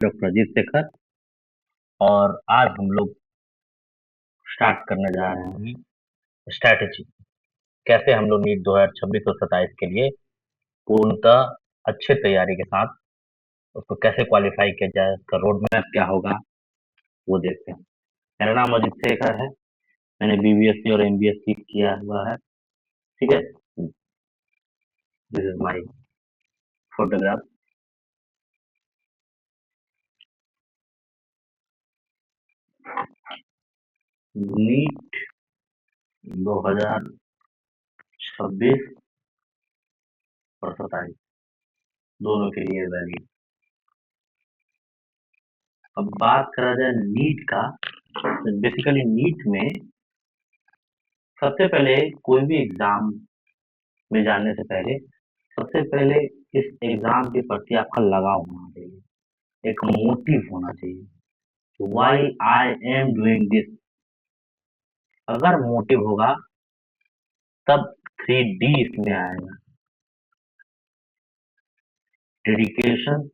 Doctor Ajit Shekhar. और आज हम लोग स्टार्ट करने जा रहे हैं स्ट्रैटेजी। कैसे हम लोग नीट 2026 और 27 के लिए पूर्णतः अच्छे तैयारी के साथ उसको कैसे क्वालिफाई किया जाए, उसका रोड मैप क्या होगा, वो देखते हैं। मेरा नाम अजीत शेखर है। मैंने बीबीएससी और एमबीएससी किया हुआ है। ठीक है, this is my photograph. NEET 2026 और 27 दोनों के लिए वैलिड। अब बात करा जाए नीट का, बेसिकली नीट में सबसे पहले कोई भी एग्जाम में जाने से पहले सबसे पहले इस एग्जाम के प्रति आपका लगाव होना चाहिए, एक मोटिव होना चाहिए। Why I am doing this. अगर मोटिव होगा तब 3D इसमें आएगा। डेडिकेशन,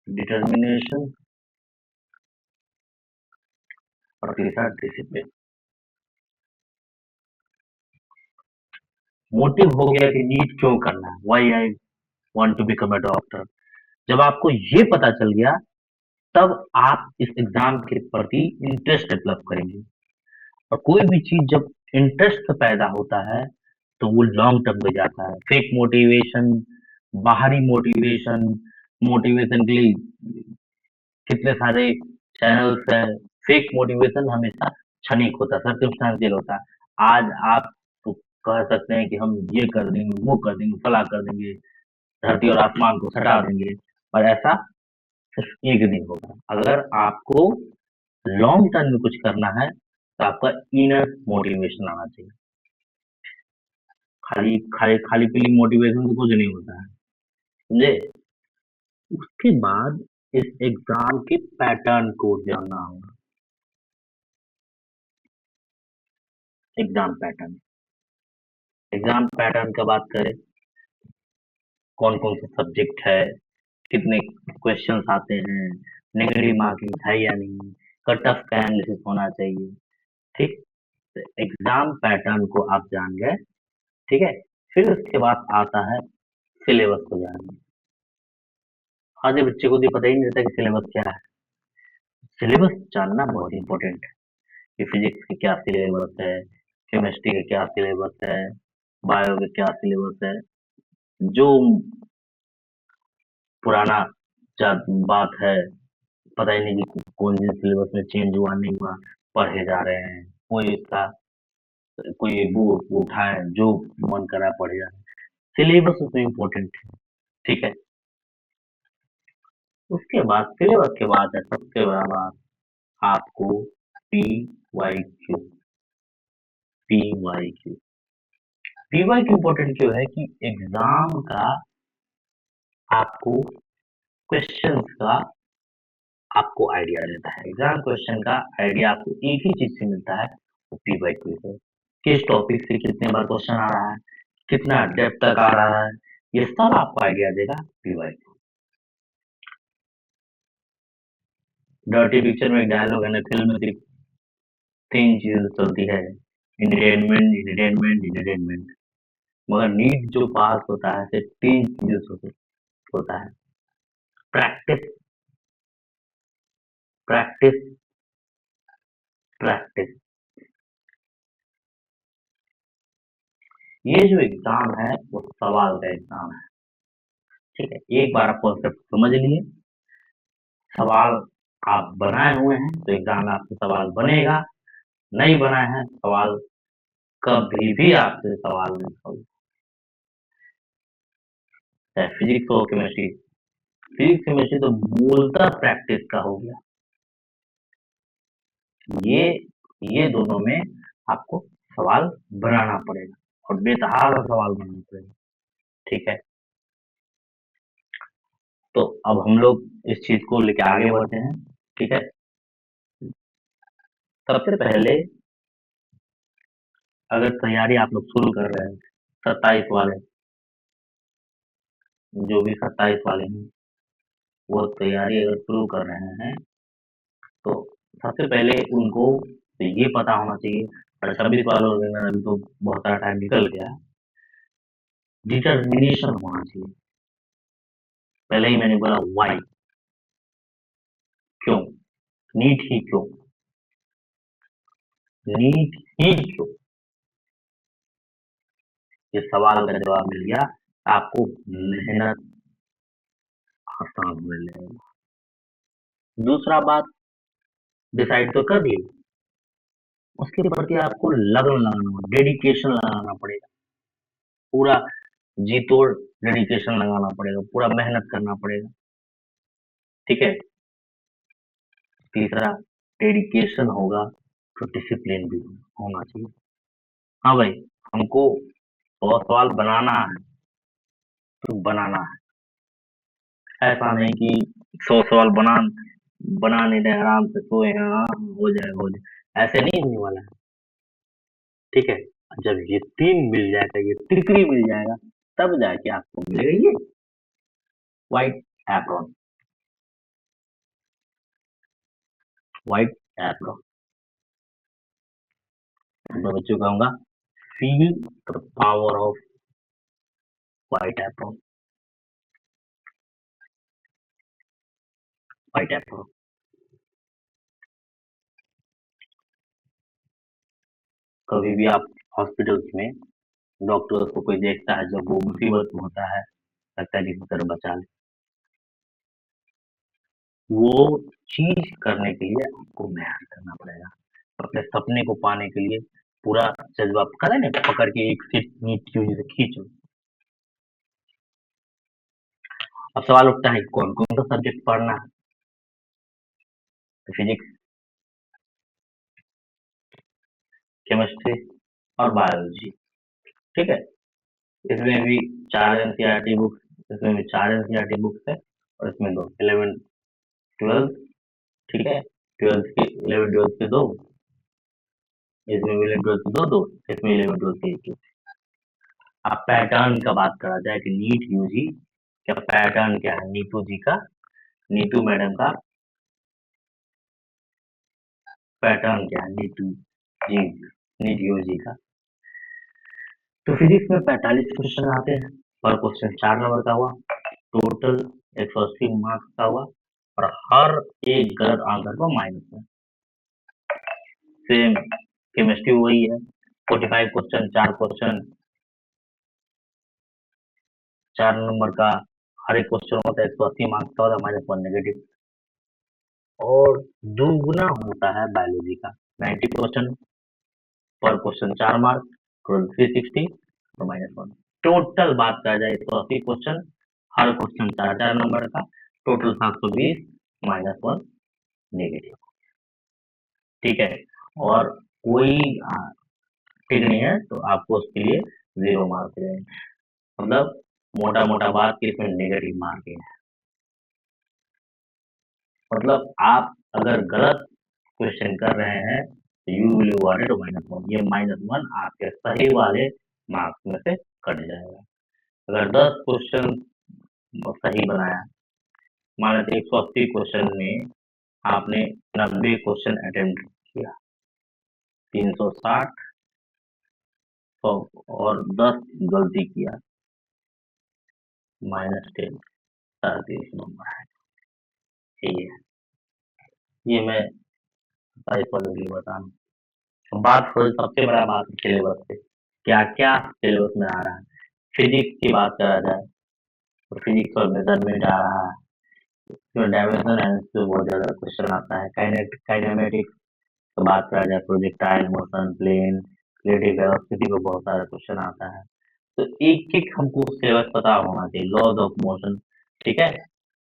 डिटर्मिनेशन और तीसरा डिसिप्लिन। मोटिव हो गया कि नीट क्यों करना है, why I want to become a doctor. जब आपको ये पता चल गया तब आप इस एग्जाम के प्रति इंटरेस्ट डेवलप करेंगे। और कोई भी चीज जब इंटरेस्ट पैदा होता है तो वो लॉन्ग टर्म में जाता है। फेक मोटिवेशन, बाहरी मोटिवेशन, मोटिवेशन के लिए कितने सारे चैनल्स हैं। फेक मोटिवेशन हमेशा क्षणिक होता है, सर्कमस्टेंशियल होता है। आज आप तो कह सकते हैं कि हम ये कर देंगे, वो कर देंगे, फला कर देंगे, धरती और आसमान को सटा देंगे, पर ऐसा सिर्फ एक दिन होगा। अगर आपको लॉन्ग टर्म में कुछ करना है तो आपका इनर मोटिवेशन आना चाहिए। खाली खाली खाली पीली मोटिवेशन से कुछ नहीं होता है, समझे। उसके बाद इस एग्जाम के पैटर्न को जानना होगा। एग्जाम पैटर्न, एग्जाम पैटर्न का बात करें, कौन कौन सा सब्जेक्ट है, कितने क्वेश्चंस आते हैं, नेगेटिव मार्किंग है या नहीं, कट ऑफ का एनालिसिस होना चाहिए। ठीक, तो एग्जाम पैटर्न को आप जान गए। ठीक है, फिर उसके बाद आता है सिलेबस को जानना। आधे बच्चे को तो पता ही नहीं रहता कि सिलेबस क्या है। सिलेबस जानना बहुत इंपॉर्टेंट है कि फिजिक्स की क्या सिलेबस है, केमिस्ट्री का क्या सिलेबस है, बायो का क्या सिलेबस है। जो पुराना बात है, पता ही नहीं कि कौन से सिलेबस में चेंज हुआ नहीं हुआ, पढ़े जा रहे हैं। कोई इसका कोई बुक उठाए जो मन करा पढ़े जा रहे हैं। सिलेबस उसमें इम्पोर्टेंट है। ठीक है, उसके बाद सिलेबस के बाद है सबसे बड़ा बात, आपको P Y Q. P Y Q, P Y Q important क्यों है कि एग्जाम का आपको क्वेश्चंस का आपको आइडिया देता है। एग्जाम क्वेश्चन का आइडिया आपको एक ही चीज से मिलता है, वो पी वाई क्यू से। किस टॉपिक से कितने बार क्वेश्चन आ रहा है, कितना डेप्थ तक आ रहा है, ये सब आपको आइडिया देगा P Y Q. Dirty picture में एक डायलॉग है ना, फिल्म में सिर्फ तीन चीजें चलती है, इंटरटेनमेंट इंटरटेनमेंट इंटरटेनमेंट। मगर नीट जो पास होता है सिर्फ तीन चीजों से होता है, प्रैक्टिस, प्रैक्टिस, प्रैक्टिस। ये जो एग्जाम है वो सवाल का एग्जाम है। ठीक है, एक बार आप कॉन्सेप्ट समझ लिए, सवाल आप बनाए हुए हैं तो एग्जाम में आपसे सवाल बनेगा। नहीं बनाए हैं सवाल, कभी भी आपसे सवाल नहीं होगा। चाहे फिजिक्स हो केमिस्ट्री, फिजिक्स केमिस्ट्री तो मूलतः प्रैक्टिस का हो गया। ये ये दोनों में आपको सवाल बनाना पड़ेगा और बेतहाशा सवाल बनाना पड़ेगा। ठीक है, तो अब हम लोग इस चीज को लेके आगे बढ़ते हैं। ठीक है, सबसे पहले अगर तैयारी आप लोग शुरू कर रहे हैं 27 वाले, जो भी 27 वाले हैं वो तैयारी अगर शुरू कर रहे हैं तो सबसे पहले उनको तो ये पता होना चाहिए। और 26 वालों के अंदर अभी तो बहुत सारा टाइम निकल गया है। डिटर्मिनेशन होना चाहिए। पहले ही मैंने बोला वाई, क्यों, नीट ही क्यों, नीट ही क्यों। ये सवाल का जवाब मिल गया, आपको मेहनत आसान होने लगेगा। दूसरा बात डिसाइड तो कर ली, उसके प्रति आपको लगन लगाना, डेडिकेशन लगाना पड़ेगा, पूरा जी तोड़ डेडिकेशन लगाना पड़ेगा, पूरा मेहनत करना पड़ेगा। ठीक है। तीसरा डेडिकेशन होगा तो डिसिप्लिन भी होना चाहिए। हाँ भाई, हमको 100 सवाल बनाना है तो बनाना है। ऐसा नहीं कि 100 सवाल बना नहीं रहे, आराम से सोए हैं, हाँ हो जाए, ऐसे नहीं होने वाला है। ठीक है। जब ये 3 मिल जाएगा, ये टिकरी मिल जाएगा, तब जाके आपको मिलेगा ये व्हाइट एप्रॉन। व्हाइट एप्रॉन मैं बच्चों कहूंगा, feel the power of white apron. White apron कभी भी आप हॉस्पिटल्स में डॉक्टर को कोई देखता है, जब वो मुसीबत में होता है, लगता है किसी तरह बचा ले, वो चीज करने के लिए आपको मेहनत करना पड़ेगा। अपने सपने को पाने के लिए पूरा जज्बा करे ना, पकड़ के एक सीट नीट की वजह से खींचो। अब सवाल उठता है कौन कौन सा सब्जेक्ट पढ़ना है। तो फिजिक्स, केमिस्ट्री और बायोलॉजी। ठीक है। इसमें भी 4 एनसीईआरटी बुक्स, इसमें भी 4 एनसीईआरटी बुक्स है, और इसमें दो 11 12। ठीक है। 12 के 11 12 के दो, इसमें भी 11 12 के दो दो, इसमें 11 12 के एक। अब पैटर्न का बात करा जाए कि नीट यूजी का पैटर्न क्या है, नीतू जी का, नीतू मैडम का पैटर्न क्या है, नीतू जी, नीट यूजी का। तो फिजिक्स में 45 क्वेश्चन आते हैं, पर क्वेश्चन 4 नंबर का हुआ, टोटल 180 मार्क्स का हुआ, और हर एक गलत आंसर को माइनस में। सेम केमिस्ट्री वही है, 45 क्वेश्चन, 4 क्वेश्चन 4 नंबर का, हर एक क्वेश्चन होता है 180 मार्क्स का, होता है -1 नेगेटिव। और दुगुना होता है बायोलॉजी का, 90 क्वेश्चन, पर क्वेश्चन 4 मार्क्स, टोटल 360 और -1। टोटल बात करा जाए 180 क्वेश्चन, हर क्वेश्चन 4 नंबर का, टोटल 720 -1 नेगेटिव। ठीक है। और कोई ठीक नहीं है तो आपको उसके लिए 0 मार्क्स रहेंगे। मतलब मोटा मोटा बात कि इसमें नेगेटिव मार्किंग है। मतलब आप अगर गलत क्वेश्चन कर रहे हैं तो यू विल अवॉर्डेड -1। ये -1 आपके सही वाले मार्क्स में से कट जाएगा। अगर 10 क्वेश्चन सही बनाया, मान लीजिए 180 क्वेश्चन में आपने 90 क्वेश्चन अटेम्प्ट किया, 360 और 10 गलती किया, -10, 37 नंबर है। ठीक है। ये मैं 27 वालों के लिए बता रहा हूँ। बात हो सबसे बड़ा बात सिलेबस पे, क्या क्या सिलेबस में आ रहा है। फिजिक्स की बात करा जाए तो फिजिक्स और मेजरमेंट आ रहा है, तो डायमेंशन एनालिसिस पे बहुत ज्यादा क्वेश्चन आता है। काइनेमेटिक्स की बात करा जाए, projectile motion, plane, relative velocity पे बहुत सारा क्वेश्चन आता है। तो एक एक हमको सिलेबस पता होना चाहिए। लॉज ऑफ मोशन, ठीक है,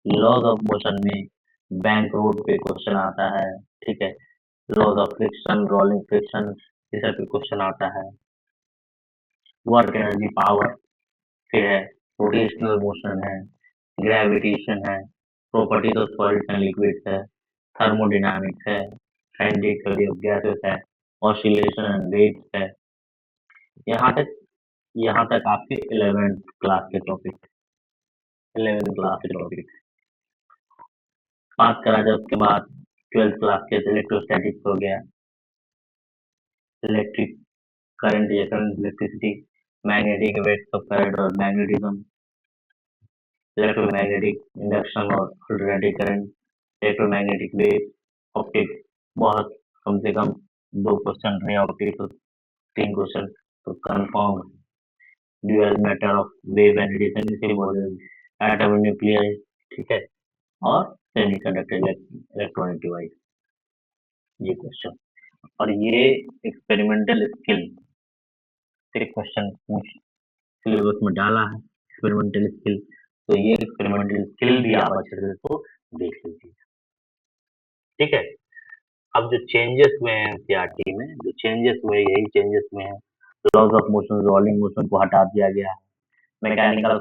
लॉज ऑफ मोशन में बैंक रोड पे क्वेश्चन आता है। ठीक है। Laws of friction, rolling friction, इस सब पे क्वेश्चन आता है। वर्क एनर्जी पावर फिर है, रोटेशनल मोशन है, ग्रेविटेशन है, properties of solids and liquids है, थर्मोडायनामिक्स है, साइंटिफिक थ्योरी ऑफ गैसेस है, ऑसिलेशन एंड वेव्स है। यहाँ तक आपके 11th क्लास के टॉपिक। 11th क्लास के टॉपिक बात करा जाए। उसके बाद 12th क्लास के इलेक्ट्रोस्टैटिक्स हो गया, इलेक्ट्रिक करंट या current electricity, magnetic effects of current और मैग्नेटिज्म, इलेक्ट्रोमैग्नेटिक इंडक्शन और alternating current, electromagnetic wave, optics. बहुत कम से कम 2 क्वेश्चन रहे ऑप्टिक्स, 3 क्वेश्चन तो confirm. Dual matter of wave and radiation, इसे बोलते हैं एटम एंड न्यूक्लियर, ठीक है। और सेमीकंडक्टर इलेक्ट्रॉनिक डिवाइस, ये क्वेश्चन। और ये एक्सपेरिमेंटल स्किल से क्वेश्चन पूछ सिलेबस में डाला है, एक्सपेरिमेंटल स्किल। तो ये एक्सपेरिमेंटल स्किल भी आप अच्छे से तो देख लीजिए, ठीक है। अब जो चेंजेस हुए हैं एनसीईआरटी में, जो चेंजेस हुए यही चेंजेस हुए हैं। Laws of motion, rolling motion को हटा दिया गया है, मैकेनिकल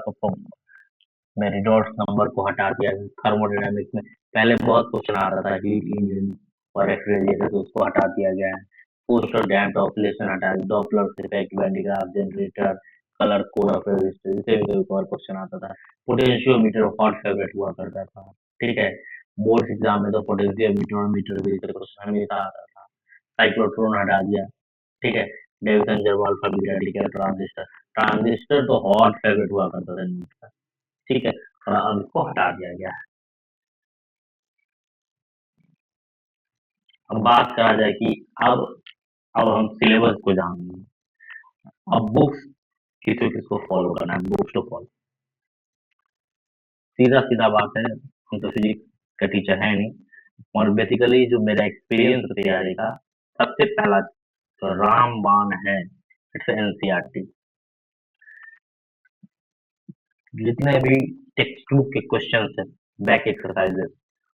में रिडोल्फ नंबर को हटा दिया गया, थर्मोडायनामिक्स में पहले बहुत क्वेश्चन आ रहा था हीट इंजन और रेफ्रिजरेटर, तो उसको हटा दिया गया है। पोस्ट और डैम्प ऑपरेशन हटा दिया, Doppler effect, Van de Graaff, generator, colour code of resistor, इसे भी कोई और क्वेश्चन आता था। पोटेंशियोमीटर हॉट फेवरेट हुआ करता था, ठीक है। बोर्ड एग्जाम में तो पोटेंशियोमीटर और मीटर भी क्वेश्चन हमेशा आता था। साइक्लोट्रॉन हटा दिया, ठीक है। Davisson Germer alpha beta decay, transistor, transistor तो हॉट फेवरेट हुआ करता था न्यूज का, ठीक है। और अब इसको हटा दिया गया है। अब बात करा जाए कि अब हम सिलेबस को जानेंगे। अब बुक्स किसको किसको फॉलो करना है, बुक्स तो फॉलो, सीधा सीधा बात है। हम तो फिजिक्स का टीचर है नहीं, और बेसिकली जो मेरा एक्सपीरियंस तैयारी का, सबसे पहला तो रामबाण है, इट्स एनसीईआरटी। जितने भी टेक्स्ट बुक के क्वेश्चन है, बैक एक्सरसाइजेस,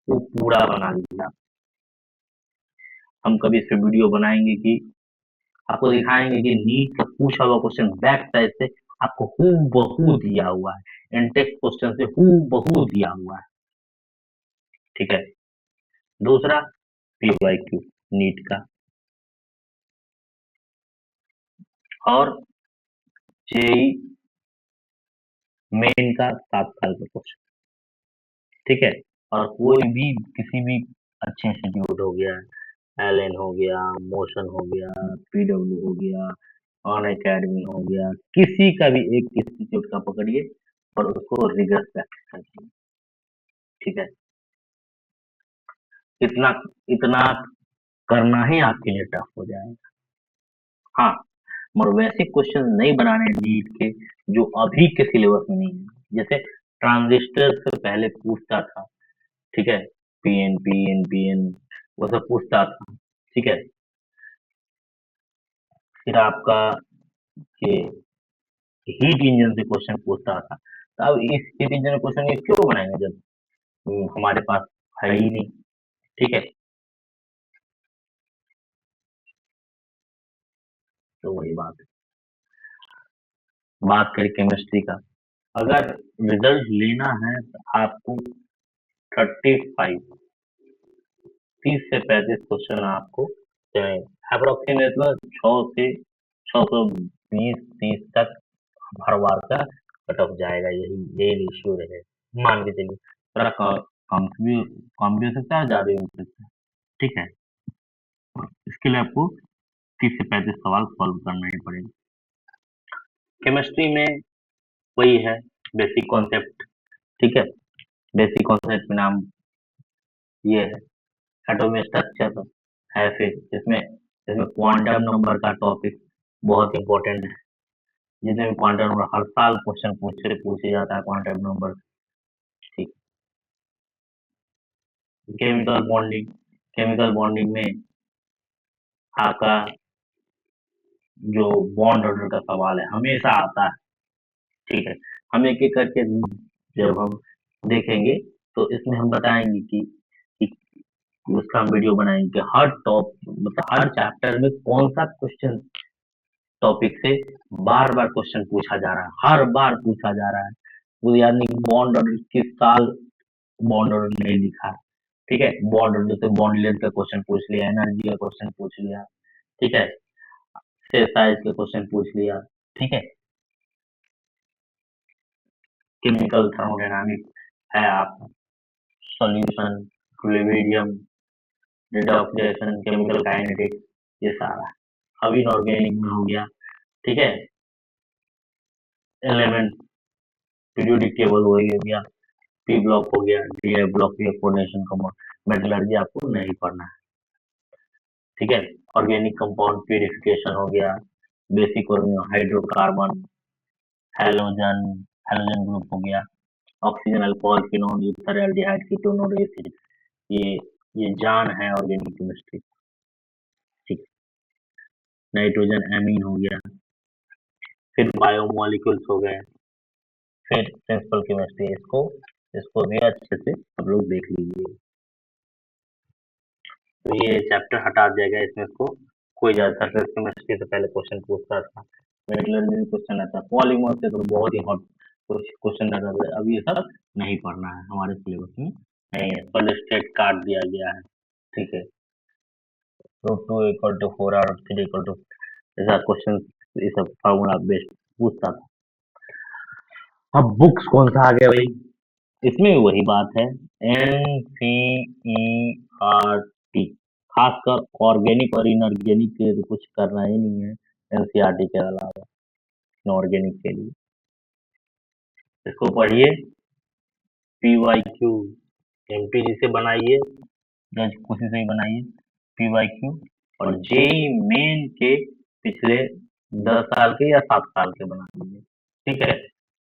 वो पूरा बना लीजिए। हम कभी इस पे वीडियो बनाएंगे कि आपको दिखाएंगे कि नीट का पूछा हुआ क्वेश्चन बैक साइड से आपको हूबहू दिया हुआ है, इंटेक्स क्वेश्चन से हूबहू दिया हुआ है, ठीक है। दूसरा पीवाईक्यू नीट का, और जेई मेन का 7 साल का क्वेश्चन, ठीक है। और कोई भी किसी भी अच्छे इंस्टीट्यूट हो गया, एलएन हो गया, मोशन हो गया, पीडब्ल्यू हो गया, अन अकेडमी हो गया, किसी का भी एक इंस्टीट्यूट का पकड़िए और उसको रिगर्स प्रैक्टिस करिए, ठीक है। इतना इतना करना ही आपके लिए टफ हो जाएगा। हाँ, मगर वैसे क्वेश्चन नहीं बनाने नीट के जो अभी के सिलेबस में नहीं है। जैसे ट्रांजिस्टर से पहले पूछता था, ठीक है, पीएनपी एनपीएन, वो सब पूछता था, ठीक है। फिर आपका ये हीट इंजन से क्वेश्चन पूछता था। तो अब इस हीट इंजन क्वेश्चन ये क्यों बनाएंगे जब हमारे पास है ही नहीं, ठीक है। तो वही बात करें केमिस्ट्री का। अगर रिजल्ट लेना है तो आपको 35 30 से 35 क्वेश्चन आपको अप्रोक्सीमेट 6 से 620-30 तक हर बार का कट ऑफ जाएगा, यही रेशियो रहेगा, मान के चलिए। थोड़ा कम भी हो सकता है, ज्यादा भी हो सकता है, ठीक है। इसके लिए आपको 30 से 35 सवाल सॉल्व करना ही पड़ेगा। केमिस्ट्री में वही है, बेसिक कॉन्सेप्ट, ठीक है। बेसिक कॉन्सेप्ट में नाम ये है, एटॉमिक स्ट्रक्चर है। फिर इसमें इसमें क्वांटम नंबर का टॉपिक बहुत इंपॉर्टेंट है। जितने भी क्वांटम नंबर हर साल क्वेश्चन पूछे जाता है क्वांटम नंबर, ठीक। केमिकल बॉन्डिंग में आपका जो बॉन्ड ऑर्डर का सवाल है हमेशा आता है, ठीक है। हम एक एक करके जब हम देखेंगे तो इसमें हम बताएंगे कि उसका हम वीडियो बनाएंगे कि हर टॉप मतलब हर चैप्टर में कौन सा क्वेश्चन टॉपिक से बार बार क्वेश्चन पूछा जा रहा है, हर बार पूछा जा रहा है। वो याद नहीं बॉन्ड ऑर्डर किस साल बॉन्ड ऑर्डर नहीं लिखा, ठीक है। बॉन्ड ऑर्डर से बॉन्ड लेंथ का क्वेश्चन पूछ लिया, एनर्जी का क्वेश्चन पूछ लिया, ठीक है, से साइज का क्वेश्चन पूछ लिया, ठीक है। केमिकल थर्मोडायनामिक्स है आपका, सॉल्यूशन, फ्लूइडियम, rate of reaction, chemical kinetics, ये सारा। अब इनऑर्गेनिक में हो गया, ठीक है, एलिमेंट पीरियोडिक टेबल हो गया, पी ब्लॉक हो गया, डी एफ ब्लॉक की कोऑर्डिनेशन का मेटलर्जी आपको नहीं पढ़ना है, ठीक है। ऑर्गेनिक कंपाउंड प्यूरिफिकेशन हो गया, basic hydrocarbon, halogen, halogen group हो गया, oxygen alcohol phenol ether aldehyde ketone acid, ये ये जान है ऑर्गेनिक केमिस्ट्री, ठीक। नाइट्रोजन एमीन हो गया, फिर बायोमोलिक्यूल्स हो गए, फिर प्रिंसिपल केमिस्ट्री, इसको भी अच्छे से आप लोग देख लीजिए। तो ये चैप्टर हटा दिया गया, इसमें इसको कोई ज्यादा सरफेस केमिस्ट्री से पहले क्वेश्चन पूछता था, रेगुलर में क्वेश्चन आता, पॉलीमर से तो बहुत ही हॉट क्वेश्चन आता था। अब ये सब नहीं पढ़ना है, हमारे सिलेबस में नहीं है, पर स्ट्रेट काट दिया गया है, ठीक है। √2 = 4 और √3 = ऐसा क्वेश्चन, ये सब फार्मूला बेस्ड पूछता था। अब बुक्स कौन सा आ गया भाई, इसमें भी वही बात है, NCERT, खासकर ऑर्गेनिक और इनऑर्गेनिक के लिए तो कुछ करना ही नहीं है, NCERT के अलावा इनऑर्गेनिक के लिए इसको पढ़िए, PYQ MTG से बनाइए, कोशिश से ही बनाइए PYQ, और जेई मेन के पिछले 10 साल के या 7 साल के बना लीजिए, ठीक है।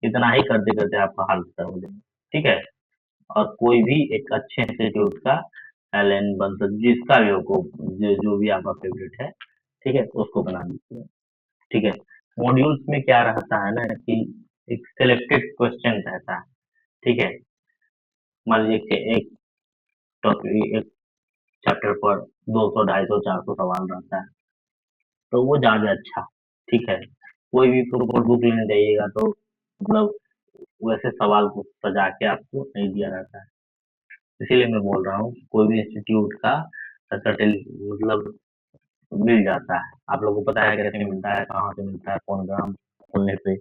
इतना ही करते करते आपका हाल खराब हो जाएगा, ठीक है। और कोई भी एक अच्छे इंस्टीट्यूट का LN बन सकता, जिसका भी हो, जो भी आपका फेवरेट है, ठीक है, उसको बना लीजिए, ठीक है। मॉड्यूल्स में क्या रहता है ना कि एक सिलेक्टेड क्वेश्चन रहता है, ठीक है। मान लीजिए कि एक टॉपिक, एक चैप्टर पर 200, 250, 400 सवाल रहता है, तो वो ज्यादा अच्छा, ठीक है। कोई भी बुक लेने जाइएगा तो मतलब वैसे सवाल को सजा के आपको नहीं दिया रहता है, इसीलिए मैं बोल रहा हूँ कोई भी इंस्टीट्यूट का सर्टेन मतलब मिल जाता है, आप लोगों को पता है कैसे मिलता है, कहाँ से मिलता है, कौन ग्राम खोलने पे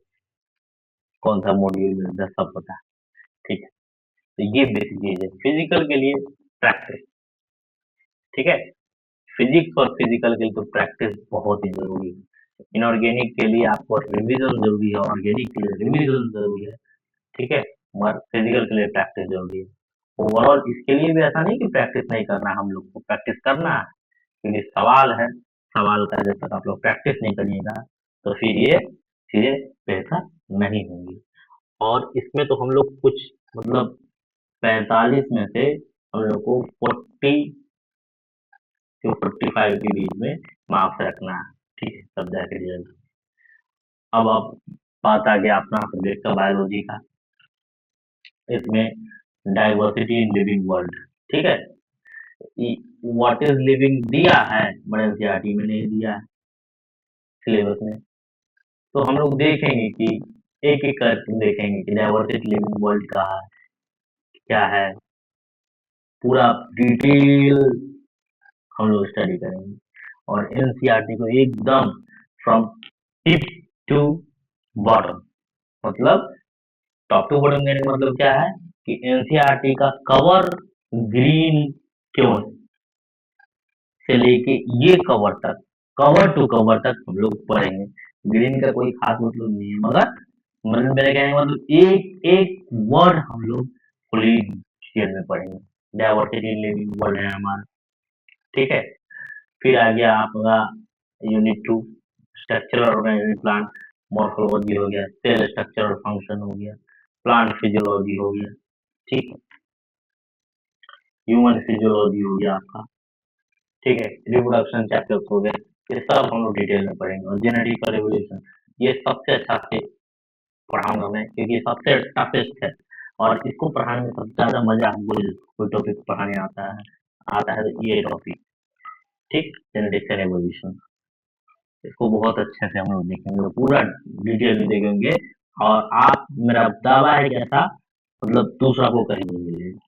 कौन सा मॉड्यूल मिलता है, सब पता है, ठीक है। तो ये बेसिक चीज है फिजिकल के लिए, प्रैक्टिस, ठीक है। फिजिक्स और फिजिकल के लिए तो प्रैक्टिस बहुत ही जरूरी है, इनऑर्गेनिक के लिए आपको रिविजन जरूरी है, ऑर्गेनिक के लिए रिविजन जरूरी है, ठीक है, मगर फिजिकल के लिए प्रैक्टिस जरूरी है। ओवरऑल इसके लिए भी ऐसा नहीं कि प्रैक्टिस नहीं करना, हम लोग को प्रैक्टिस करना है, क्योंकि सवाल है, सवाल का जब तक आप लोग प्रैक्टिस नहीं करिएगा तो फिर ये चीजें बेहतर नहीं होंगी। और इसमें तो हम लोग कुछ मतलब 45 में से हम लोग को 40 to 45 के बीच में मार्क्स रखना है, ठीक है, तब जाके रिजल्ट। अब बात आ गया अपना सब्जेक्ट का, बायोलॉजी का, इसमें डाइवर्सिटी इन लिविंग वर्ल्ड, ठीक है। व्हाट इज लिविंग दिया है बड़े एनसीईआरटी में नहीं दिया है सिलेबस में, तो हम लोग देखेंगे कि एक एक करके देखेंगे कि डाइवर्सिटी लिविंग वर्ल्ड का क्या है, पूरा डिटेल हम लोग स्टडी करेंगे, और एनसीईआरटी को एकदम फ्रॉम टिप टू बॉटम, मतलब टॉप टू बॉटम कहने का मतलब क्या है कि एनसीईआरटी का कवर ग्रीन क्यों से लेके ये कवर तक, कवर टू कवर तक हम लोग पढ़ेंगे। ग्रीन का कोई खास मतलब नहीं है, मगर मतलब मेरे कहने का मतलब एक एक वर्ड हम लोग फुली डिटेल में पढ़ेंगे। डाइवर्सिटी लिविंग वर्ड है हमारा, ठीक है। फिर आ गया आपका unit 2, structural organisation plant, morphology हो गया, सेल स्ट्रक्चर और फंक्शन हो गया, प्लांट फिजियोलॉजी हो गया, ठीक है, ह्यूमन फिजियोलॉजी हो गया आपका, ठीक है, रिप्रोडक्शन चैप्टर्स हो गए, ये सब हम लोग डिटेल में पढ़ेंगे। और जेनेटिक रेवोल्यूशन, ये सबसे अच्छा से पढ़ाऊंगा मैं, क्योंकि सबसे टफेस्ट है, और इसको पढ़ाने में सबसे ज्यादा मजा हमको कोई टॉपिक पढ़ाने आता है तो ये टॉपिक, ठीक, जेनेटिक्स एंड एवोल्यूशन, इसको बहुत अच्छे से हम लोग देखेंगे, पूरा डिटेल में देखेंगे, और आप, मेरा दावा है कि ऐसा मतलब दूसरा को कहीं नहीं मिलेगा।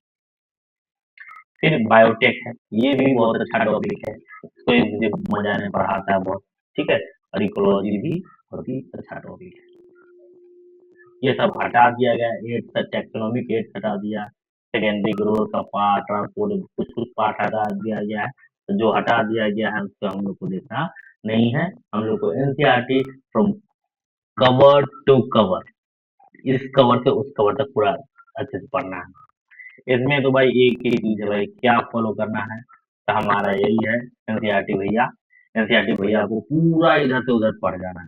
फिर बायोटेक है, ये भी बहुत अच्छा टॉपिक है, इसको मुझे मजा ने पढ़ाता है बहुत, ठीक है। और इकोलॉजी भी बहुत ही अच्छा टॉपिक है। ये सब हटा दिया गया, एड्स टैक्सोनॉमिक एड्स हटा दिया, सेकेंडरी ग्रोथ का पार्ट, ट्रांसपोर्ट कुछ कुछ पार्ट हटा दिया गया है। तो जो हटा दिया गया है उसको हम लोग को देखना नहीं है, हम लोग को NCERT from cover to cover, इस कवर से उस कवर तक पूरा अच्छे से पढ़ना है। इसमें तो भाई एक ही चीज है भाई, क्या फॉलो करना है, तो हमारा यही है एनसीईआरटी भैया, एनसीईआरटी भैया को पूरा इधर से उधर पढ़ जाना है,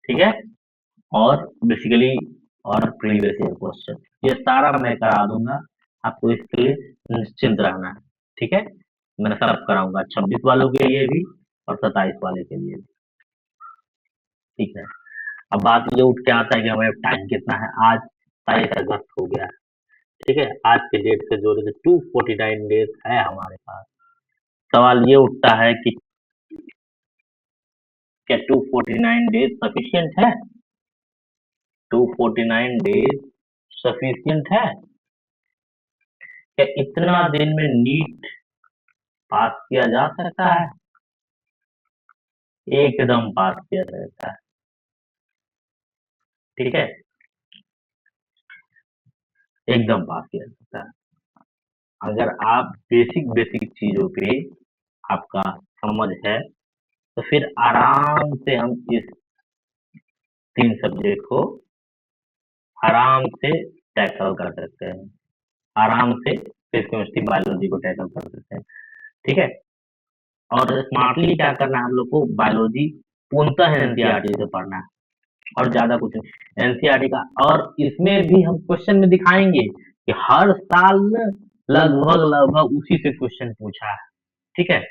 ठीक है। और बेसिकली और प्रीवियस ईयर क्वेश्चन ये सारा मैं करा दूंगा, आपको इसके लिए निश्चिंत रहना है, ठीक है। मैं सब कराऊंगा 26 वालों के लिए भी और 27 वाले के लिए भी, ठीक है। अब बात ये उठ के आता है कि हमें टाइम कितना है, आज 22 अगस्त हो गया है, ठीक है। आज के डेट से जोड़े तो 249 डेज है हमारे पास। सवाल ये उठता है कि क्या 249 डेज सफिशियंट है, 249 डेज सफिशियंट है क्या, इतना दिन में नीट पास किया जा सकता है, एकदम पास किया जा सकता है, ठीक है, एकदम पास किया जा सकता है। अगर आप बेसिक बेसिक चीजों पे आपका समझ है तो फिर आराम से हम इस 3 सब्जेक्ट को आराम से टैकल कर सकते हैं, आराम से फिजिक्स केमिस्ट्री बायोलॉजी को टैकल कर सकते हैं, ठीक है। और स्मार्टली क्या करना है हम लोग को, बायोलॉजी पूर्णतः एनसीईआरटी से पढ़ना है और ज्यादा कुछ नहीं एनसीईआरटी का। और इसमें भी हम क्वेश्चन में दिखाएंगे कि हर साल लगभग लगभग उसी से क्वेश्चन पूछा है, ठीक है।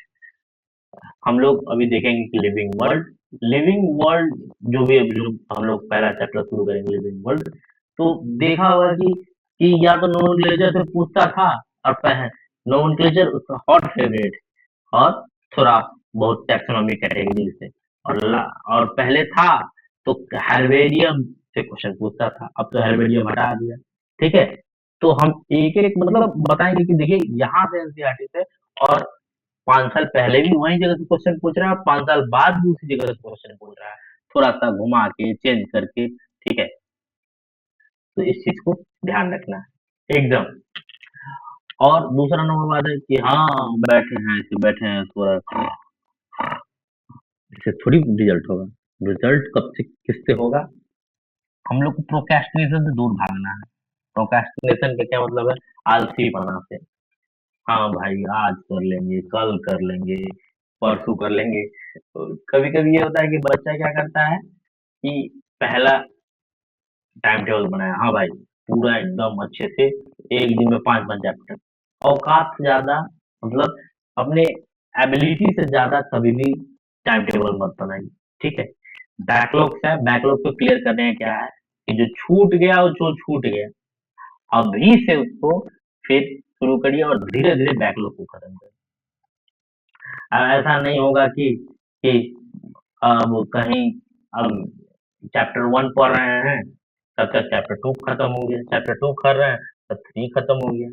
हम लोग अभी देखेंगे कि लिविंग वर्ल्ड जो भी अभी हम लोग पहला चैप्टर शुरू करेंगे लिविंग वर्ल्ड, तो देखा होगा कि या तो नोमेनक्लेचर से पूछता था और नोमेनक्लेचर उसका हॉट फेवरेट, और थोड़ा बहुत टैक्सोनॉमी कैटेगरी से, और पहले था तो हेर्बेरियम से क्वेश्चन पूछता था, अब तो हेर्बेरियम हटा दिया, ठीक है। तो हम एक एक मतलब बताएंगे कि देखिए यहाँ से एनसीईआरटी से, और 5 साल पहले भी वही जगह से क्वेश्चन पूछ रहा है, 5 साल बाद भी उसी जगह से क्वेश्चन पूछ रहा है, थोड़ा सा घुमा के चेंज करके, ठीक है। तो इस चीज को ध्यान रखना है एकदम। और दूसरा नंबर बात है कि हाँ बैठे हैं थोड़ा, इससे थोड़ी रिजल्ट होगा, रिजल्ट कब से किससे होगा, हम लोग को प्रोक्रेस्टिनेशन से दूर भागना है। प्रोक्रेस्टिनेशन का क्या मतलब है, आलसी बना से, हाँ भाई आज कर लेंगे, कल कर लेंगे, परसों कर लेंगे। कभी कभी ये होता है कि बच्चा क्या करता है कि पहला टाइम टेबल बनाया, हाँ भाई पूरा एकदम अच्छे से एक दिन में 5 5 चैप्टर, औकात से ज्यादा, मतलब अपने एबिलिटी से ज्यादा कभी भी टाइम टेबल मत बनाइए, ठीक है। बैकलॉग है, बैकलॉग को क्लियर करने का क्या है कि जो छूट गया वो जो छूट गया, अभी से उसको फिर शुरू करिए और धीरे धीरे बैकलॉग को खत्म करिए। अब ऐसा नहीं होगा कि अब कहीं अब चैप्टर 1 पढ़ रहे हैं तब तक चैप्टर 2 खत्म हो गया, चैप्टर 2 कर रहे हैं तब 3 खत्म हो गया।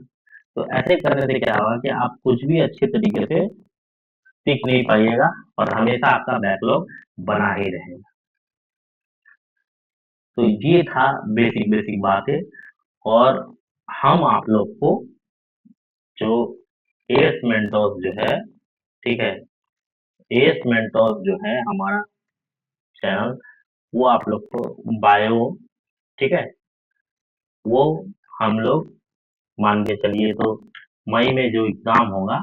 तो ऐसे करने से क्या होगा कि आप कुछ भी अच्छे तरीके से सीख नहीं पाइएगा और हमेशा आपका बैकलॉग बना ही रहेगा। तो ये था बेसिक बेसिक बातें। और हम आप लोग को जो एस मेंटोस जो है, ठीक है, एस मेंटोस जो है हमारा चैनल, वो आप लोग को बायो, ठीक है, वो हम लोग मान के चलिए तो मई में जो एग्जाम होगा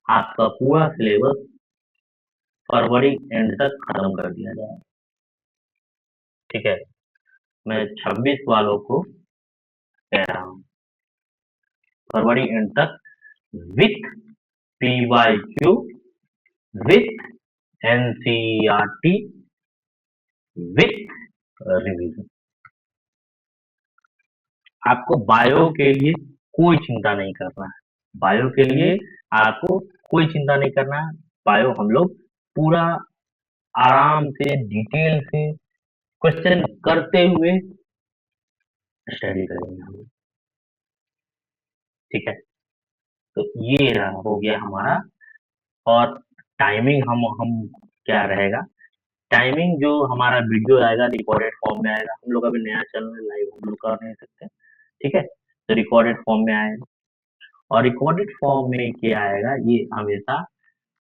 आपका पूरा सिलेबस फरवरी एंड तक खत्म कर दिया जाए, ठीक है। मैं 26 वालों को कह रहा हूँ फरवरी एंड तक, with PYQ, with NCERT, with revision. आपको बायो के लिए कोई चिंता नहीं करना है, बायो के लिए आपको कोई चिंता नहीं करना है। बायो हम लोग पूरा आराम से डिटेल से क्वेश्चन करते हुए स्टडी करेंगे हम लोग, ठीक है। तो ये हो गया हमारा। और टाइमिंग हम क्या रहेगा, टाइमिंग जो हमारा वीडियो आएगा रिकॉर्डेड फॉर्म में आएगा। हम लोग अभी नया चैनल लाइव हम लोग कर नहीं सकते, ठीक है, तो रिकॉर्डेड फॉर्म में आएगा। और रिकॉर्डेड फॉर्म में क्या आएगा, ये हमेशा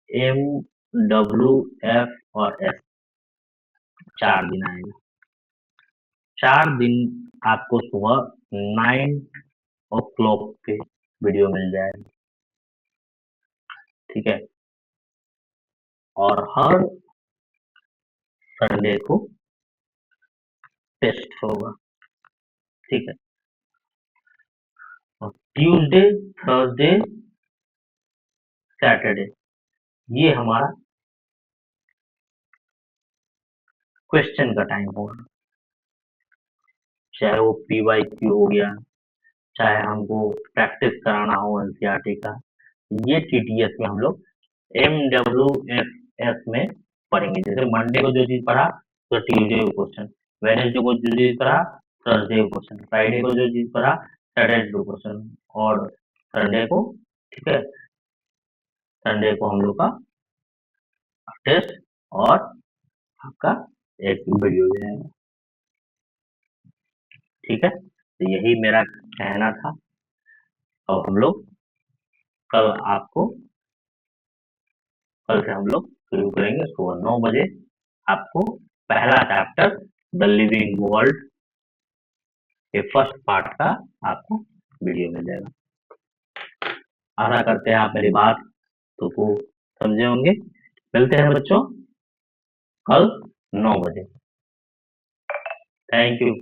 MWF और S 4 दिन आएगा। 4 दिन आपको सुबह 9 o'clock पे वीडियो मिल जाएगा, ठीक है। और हर संडे को टेस्ट होगा, ठीक है। और ट्यूसडे, थर्सडे, सैटरडे ये हमारा क्वेश्चन का टाइम होगा, चाहे वो PYQ हो गया, चाहे हमको प्रैक्टिस कराना हो NCERT का, ये TTS में हम लोग MWF में पढ़ेंगे। जैसे मंडे को जो चीज पढ़ा तो ट्यूसडे को क्वेश्चन, वेडनेसडे को जो चीज पढ़ा थर्सडे को क्वेश्चन, फ्राइडे को जो चीज पढ़ा सैटरडे को क्वेश्चन, और संडे को, ठीक है, संडे को हम लोग का टेस्ट और आपका एक वीडियो जाएगा, ठीक है। तो यही मेरा कहना था। और हम लोग कल से हम लोग शुरू करेंगे सुबह 9 बजे। आपको पहला चैप्टर द लिविंग वर्ल्ड के फर्स्ट पार्ट का आपको वीडियो मिल जाएगा। आशा करते हैं आप मेरी बात को समझे होंगे। मिलते हैं बच्चों कल 9 बजे। Thank you.